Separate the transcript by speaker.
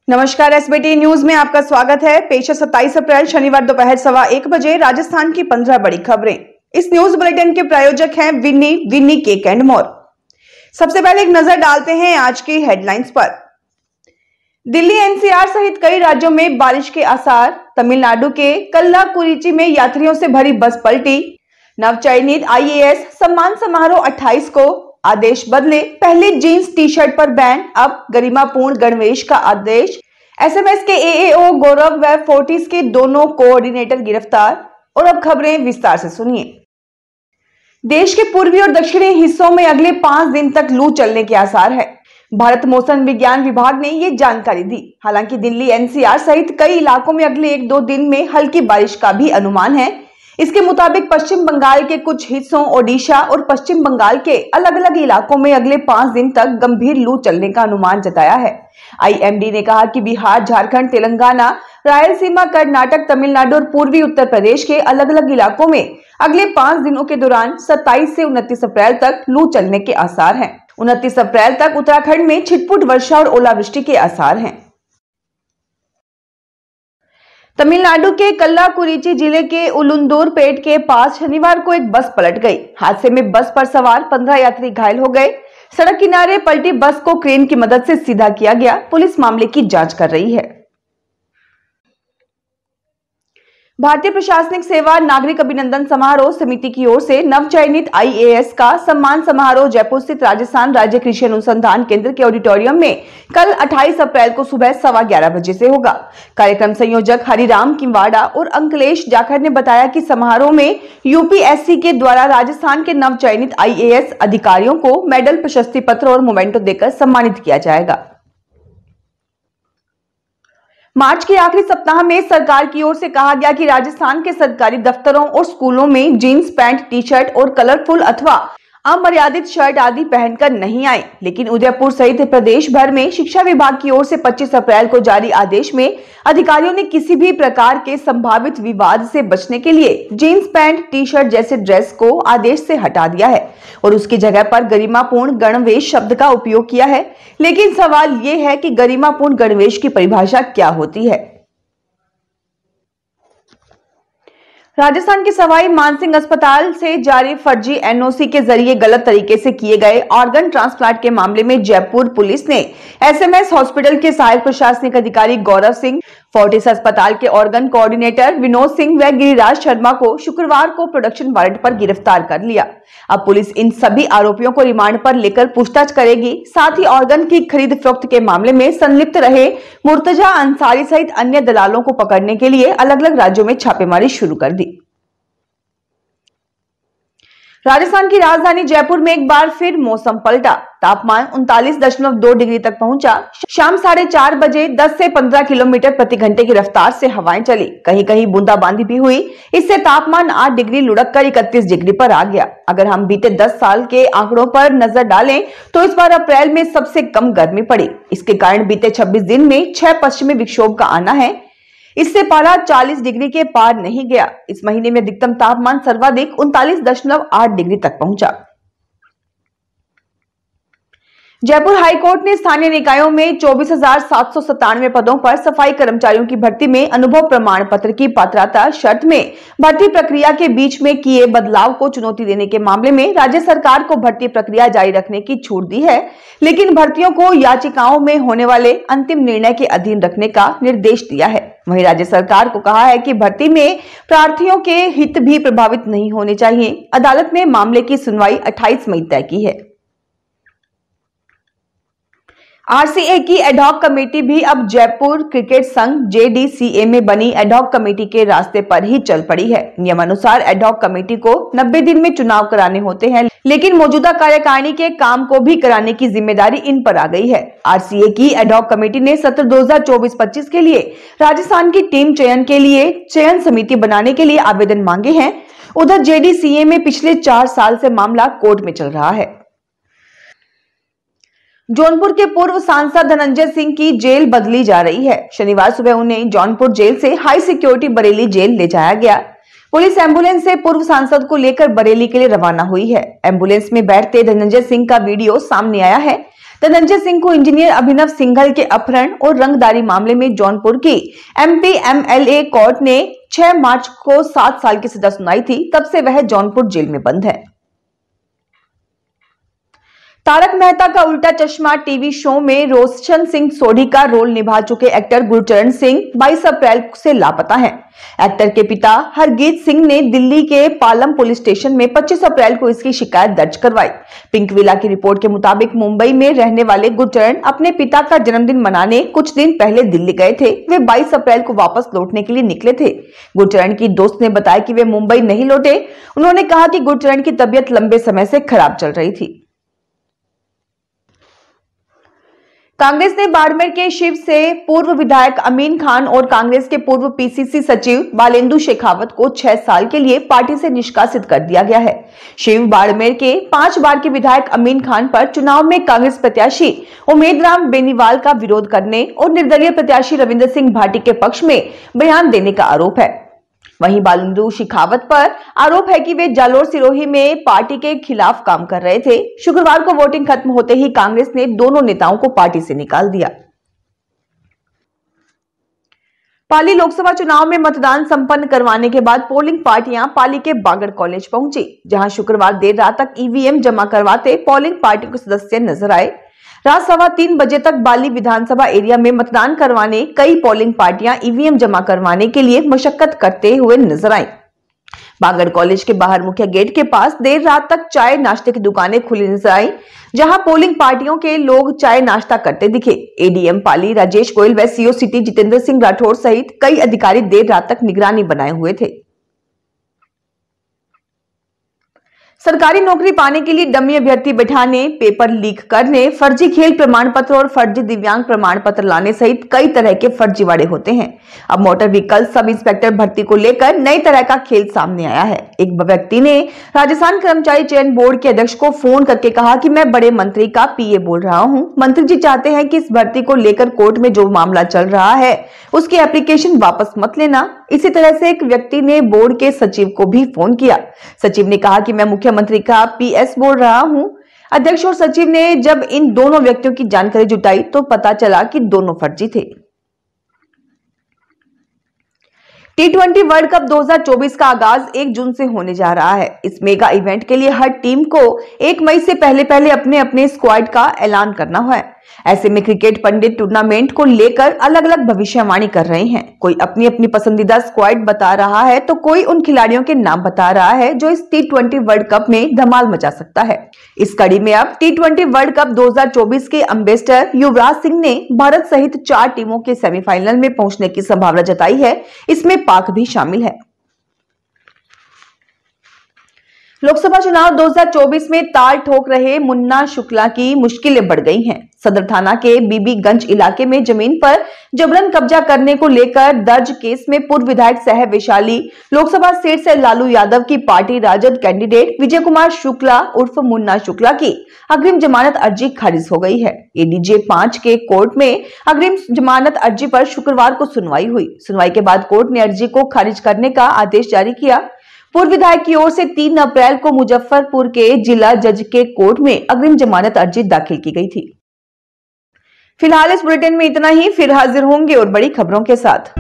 Speaker 1: नमस्कार, SBT news में आपका स्वागत है। पेश है 27 अप्रैल शनिवार दोपहर 1:15 बजे राजस्थान की 15 बड़ी खबरें। इस न्यूज बुलेटिन के प्रायोजक हैं विन्नी केक एंड मोर। सबसे पहले एक नजर डालते हैं आज की हेडलाइंस पर। दिल्ली एनसीआर सहित कई राज्यों में बारिश के आसार। तमिलनाडु के कल्लाकुरिची में यात्रियों से भरी बस पलटी। नवचयनित आईएएस सम्मान समारोह 28 को। आदेश बदले, पहले जींस टी शर्ट पर बैन, अब गरिमापूर्ण गणवेश का आदेश। एसएमएस के एएओ गौरव व फोर्टिस के दोनों कोऑर्डिनेटर गिरफ्तार। और अब खबरें विस्तार से सुनिए। देश के पूर्वी और दक्षिणी हिस्सों में अगले 5 दिन तक लू चलने के आसार है। भारत मौसम विज्ञान विभाग ने ये जानकारी दी। हालांकि दिल्ली एनसीआर सहित कई इलाकों में अगले 1-2 दिन में हल्की बारिश का भी अनुमान है। इसके मुताबिक पश्चिम बंगाल के कुछ हिस्सों, ओडिशा और पश्चिम बंगाल के अलग अलग इलाकों में अगले 5 दिन तक गंभीर लू चलने का अनुमान जताया है। आईएमडी ने कहा कि बिहार, झारखंड, तेलंगाना, रायलसीमा, कर्नाटक, तमिलनाडु और पूर्वी उत्तर प्रदेश के अलग अलग इलाकों में अगले 5 दिनों के दौरान 27 से 29 अप्रैल तक लू चलने के आसार हैं। 29 अप्रैल तक उत्तराखंड में छिटपुट वर्षा और ओलावृष्टि के आसार हैं। तमिलनाडु के कल्लाकुरिची जिले के उलुंदुरपेट के पास शनिवार को एक बस पलट गई। हादसे में बस पर सवार 15 यात्री घायल हो गए। सड़क किनारे पलटी बस को क्रेन की मदद से सीधा किया गया। पुलिस मामले की जांच कर रही है। भारतीय प्रशासनिक सेवा नागरिक अभिनंदन समारोह समिति की ओर से नवचयनित आईएएस का सम्मान समारोह जयपुर स्थित राजस्थान राज्य कृषि अनुसंधान केंद्र के ऑडिटोरियम में कल 28 अप्रैल को सुबह 11:15 बजे से होगा। कार्यक्रम संयोजक हरिराम किवाड़ा और अंकलेश जाखड़ ने बताया कि समारोह में यूपीएससी के द्वारा राजस्थान के नवचयनित आईएएस अधिकारियों को मेडल, प्रशस्ति पत्र और मोमेंटो देकर सम्मानित किया जाएगा। मार्च के आखिरी सप्ताह में सरकार की ओर से कहा गया कि राजस्थान के सरकारी दफ्तरों और स्कूलों में जींस पैंट, टी शर्ट और कलरफुल अथवा अमर्यादित शर्ट आदि पहनकर नहीं आए। लेकिन उदयपुर सहित प्रदेश भर में शिक्षा विभाग की ओर से 25 अप्रैल को जारी आदेश में अधिकारियों ने किसी भी प्रकार के संभावित विवाद से बचने के लिए जींस पैंट, टी शर्ट जैसे ड्रेस को आदेश से हटा दिया है और उसकी जगह पर गरिमापूर्ण गणवेश शब्द का उपयोग किया है। लेकिन सवाल ये है कि गरिमापूर्ण गणवेश की परिभाषा क्या होती है। राजस्थान के सवाई मानसिंह अस्पताल से जारी फर्जी एनओसी के जरिए गलत तरीके से किए गए ऑर्गन ट्रांसप्लांट के मामले में जयपुर पुलिस ने एसएमएस हॉस्पिटल के सहायक प्रशासनिक अधिकारी गौरव सिंह, फोर्टिस अस्पताल के ऑर्गन कोऑर्डिनेटर विनोद सिंह व गिरिराज शर्मा को शुक्रवार को प्रोडक्शन वारंट पर गिरफ्तार कर लिया। अब पुलिस इन सभी आरोपियों को रिमांड पर लेकर पूछताछ करेगी। साथ ही ऑर्गन की खरीद फरोख्त के मामले में संलिप्त रहे मुर्तजा अंसारी सहित अन्य दलालों को पकड़ने के लिए अलग अलग राज्यों में छापेमारी शुरू कर दी। राजस्थान की राजधानी जयपुर में एक बार फिर मौसम पलटा। तापमान 39.2 डिग्री तक पहुंचा। शाम 4:30 बजे 10 से 15 किलोमीटर प्रति घंटे की रफ्तार से हवाएं चली। कहीं कहीं बूंदाबांदी भी हुई। इससे तापमान 8 डिग्री लुढ़क कर 31 डिग्री पर आ गया। अगर हम बीते 10 साल के आंकड़ों पर नजर डालें तो इस बार अप्रैल में सबसे कम गर्मी पड़ी। इसके कारण बीते 26 दिन में 6 पश्चिमी विक्षोभ का आना है। इससे पारा 40 डिग्री के पार नहीं गया। इस महीने में अधिकतम तापमान सर्वाधिक 39.8 डिग्री तक पहुंचा। जयपुर हाईकोर्ट ने स्थानीय निकायों में 24,797 पदों पर सफाई कर्मचारियों की भर्ती में अनुभव प्रमाण पत्र की पात्रता शर्त में भर्ती प्रक्रिया के बीच में किए बदलाव को चुनौती देने के मामले में राज्य सरकार को भर्ती प्रक्रिया जारी रखने की छूट दी है, लेकिन भर्तियों को याचिकाओं में होने वाले अंतिम निर्णय के अधीन रखने का निर्देश दिया है। वहीं राज्य सरकार को कहा है कि भर्ती में प्रार्थियों के हित भी प्रभावित नहीं होने चाहिए। अदालत ने मामले की सुनवाई 28 मई तय की है। आरसीए की एडहॉक कमेटी भी अब जयपुर क्रिकेट संघ जेडीसीए में बनी एडहॉक कमेटी के रास्ते पर ही चल पड़ी है। नियमानुसार एडहॉक कमेटी को 90 दिन में चुनाव कराने होते हैं, लेकिन मौजूदा कार्यकारिणी के काम को भी कराने की जिम्मेदारी इन पर आ गई है। आरसीए की एडहॉक कमेटी ने सत्र 2024-25 के लिए राजस्थान की टीम चयन के लिए चयन समिति बनाने के लिए आवेदन मांगे हैं। उधर जेडीसीए में पिछले 4 साल से मामला कोर्ट में चल रहा है। जौनपुर के पूर्व सांसद धनंजय सिंह की जेल बदली जा रही है। शनिवार सुबह उन्हें जौनपुर जेल से हाई सिक्योरिटी बरेली जेल ले जाया गया। पुलिस एम्बुलेंस से पूर्व सांसद को लेकर बरेली के लिए रवाना हुई है। एम्बुलेंस में बैठते धनंजय सिंह का वीडियो सामने आया है, धनंजय सिंह को इंजीनियर अभिनव सिंघल के अपहरण और रंगदारी मामले में जौनपुर की MPMLA कोर्ट ने 6 मार्च को 7 साल की सजा सुनाई थी। तब से वह जौनपुर जेल में बंद है। तारक मेहता का उल्टा चश्मा टीवी शो में रोशन सिंह सोढ़ी का रोल निभा चुके एक्टर गुरचरण सिंह 22 अप्रैल से लापता हैं। एक्टर के पिता हरजीत सिंह ने दिल्ली के पालम पुलिस स्टेशन में 25 अप्रैल को इसकी शिकायत दर्ज करवाई। पिंक विला की रिपोर्ट के मुताबिक मुंबई में रहने वाले गुरचरण अपने पिता का जन्मदिन मनाने कुछ दिन पहले दिल्ली गए थे। वे 22 अप्रैल को वापस लौटने के लिए निकले थे। गुरचरण की दोस्त ने बताया कि वे मुंबई नहीं लौटे। उन्होंने कहा कि गुरचरण की तबीयत लंबे समय से खराब चल रही थी। कांग्रेस ने बाड़मेर के शिव से पूर्व विधायक अमीन खान और कांग्रेस के पूर्व PCC सचिव बालेंदु शेखावत को 6 साल के लिए पार्टी से निष्कासित कर दिया गया है। शिव बाड़मेर के 5 बार के विधायक अमीन खान पर चुनाव में कांग्रेस प्रत्याशी उमेदराम बेनीवाल का विरोध करने और निर्दलीय प्रत्याशी रविंद्र सिंह भाटी के पक्ष में बयान देने का आरोप है। वहीं बालेंदु शेखावत पर आरोप है कि वे जालोर सिरोही में पार्टी के खिलाफ काम कर रहे थे। शुक्रवार को वोटिंग खत्म होते ही कांग्रेस ने दोनों नेताओं को पार्टी से निकाल दिया। पाली लोकसभा चुनाव में मतदान संपन्न करवाने के बाद पोलिंग पार्टियां पाली के बागड़ कॉलेज पहुंची, जहां शुक्रवार देर रात तक EVM जमा करवाते पोलिंग पार्टी के सदस्य नजर आए। रात 3:15 बजे तक बाली विधानसभा एरिया में मतदान करवाने कई पोलिंग पार्टियां EVM जमा करवाने के लिए मशक्कत करते हुए नजर आई। बागड़ कॉलेज के बाहर मुख्य गेट के पास देर रात तक चाय नाश्ते की दुकानें खुली नजर आई, जहां पोलिंग पार्टियों के लोग चाय नाश्ता करते दिखे। ADM पाली राजेश गोयल व CO सिटी जितेंद्र सिंह राठौर सहित कई अधिकारी देर रात तक निगरानी बनाए हुए थे। सरकारी नौकरी पाने के लिए डमी अभ्यर्थी बैठाने, पेपर लीक करने, फर्जी खेल प्रमाण पत्र और फर्जी दिव्यांग प्रमाण पत्र लाने सहित कई तरह के फर्जीवाड़े होते हैं। अब मोटर व्हीकल सब इंस्पेक्टर भर्ती को लेकर नई तरह का खेल सामने आया है। एक व्यक्ति ने राजस्थान कर्मचारी चयन बोर्ड के अध्यक्ष को फोन करके कहा कि मैं बड़े मंत्री का PA बोल रहा हूं। मंत्री जी चाहते हैं कि इस भर्ती को लेकर कोर्ट में जो मामला चल रहा है उसकी एप्लीकेशन वापस मत लेना। इसी तरह से एक व्यक्ति ने बोर्ड के सचिव को भी फोन किया। सचिव ने कहा कि मैं मुख्यमंत्री का PS बोल रहा हूं। अध्यक्ष और सचिव ने जब इन दोनों व्यक्तियों की जानकारी जुटाई तो पता चला कि दोनों फर्जी थे। T20 वर्ल्ड कप 2024 का आगाज 1 जून से होने जा रहा है। इस मेगा इवेंट के लिए हर टीम को 1 मई से पहले अपने अपने स्क्वाड का ऐलान करना है। ऐसे में क्रिकेट पंडित टूर्नामेंट को लेकर अलग अलग भविष्यवाणी कर रहे हैं। कोई अपनी अपनी पसंदीदा स्क्वाड बता रहा है तो कोई उन खिलाड़ियों के नाम बता रहा है जो इस T20 वर्ल्ड कप में धमाल मचा सकता है। इस कड़ी में अब T20 वर्ल्ड कप 2024 के एम्बेसडर युवराज सिंह ने भारत सहित 4 टीमों के सेमीफाइनल में पहुंचने की संभावना जताई है। इसमें पाक भी शामिल है। लोकसभा चुनाव 2024 में ताल ठोक रहे मुन्ना शुक्ला की मुश्किलें बढ़ गई हैं। सदर थाना के बीबीगंज इलाके में जमीन पर जबरन कब्जा करने को लेकर दर्ज केस में पूर्व विधायक सह वैशाली लोकसभा सीट से लालू यादव की पार्टी राजद कैंडिडेट विजय कुमार शुक्ला उर्फ मुन्ना शुक्ला की अग्रिम जमानत अर्जी खारिज हो गई है। ADJ 5 के कोर्ट में अग्रिम जमानत अर्जी पर शुक्रवार को सुनवाई हुई। सुनवाई के बाद कोर्ट ने अर्जी को खारिज करने का आदेश जारी किया। पूर्व विधायक की ओर से 3 अप्रैल को मुजफ्फरपुर के जिला जज के कोर्ट में अग्रिम जमानत अर्जी दाखिल की गई थी। फिलहाल इस बुलेटिन में इतना ही। फिर हाजिर होंगे और बड़ी खबरों के साथ।